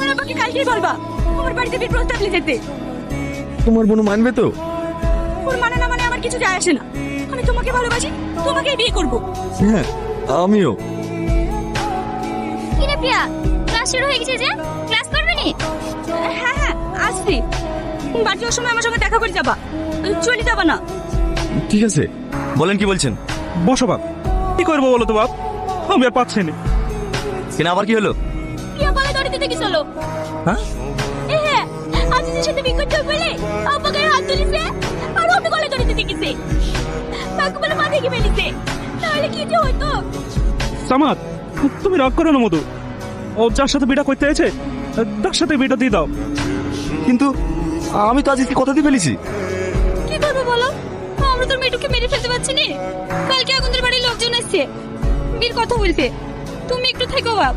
তোমার আব্বাকে কালকেই বলবা আমার বাড়িতে বিয়ের প্রস্তাব নিয়ে যেতে। তোমার বোন মানবে তো? ওর মানে না মানে আমার কিছু যায় আসে না, আমি তোমাকে ভালোবাসি, তোমাকেই বিয়ে করব। হ্যাঁ আমিও। কিরে প্রিয়া, ক্লাস শুরু হয়ে গেছে যে, ক্লাস করবে নি? হ্যাঁ হ্যাঁ আসছি, বাড়ি যাওয়ার সময় আমার সঙ্গে দেখা করে যাবা, চলে যাবা না? ঠিক আছে, বলেন কি বলছেন? বসো বাপ, কি করবো বলো তো বাপ, আমি আর পাচ্ছি না। কেন আবার কি হলো? প্রিয়া বলে দড়ি দিতে কি চলো? হ্যাঁ হ্যাঁ, আজিজের সাথে বিয়ে করতে বলে আব্বা গায়ে হাত তুলিছে আর আমি গলে দড়ি দিতে গেছে। তাকে বলে মাথায় কি মেলিছে, তাহলে কি যে হতো? সামাদ, তুমি রাগ করো না মধু, ও যার সাথে বিটা করতে আছে তার সাথে বিটা দিয়ে দাও। কিন্তু আমি তো আজিজকে কথা দিয়ে ফেলেছি। কি করবো বলো, আমরা তোর মেয়েটুকে মেরে ফেলতে পারছি না। কালকে আগুনদের বাড়ির লোকজন এসছে, বিয়ের কথা বলতে, তুমি একটু থেকো বাপ।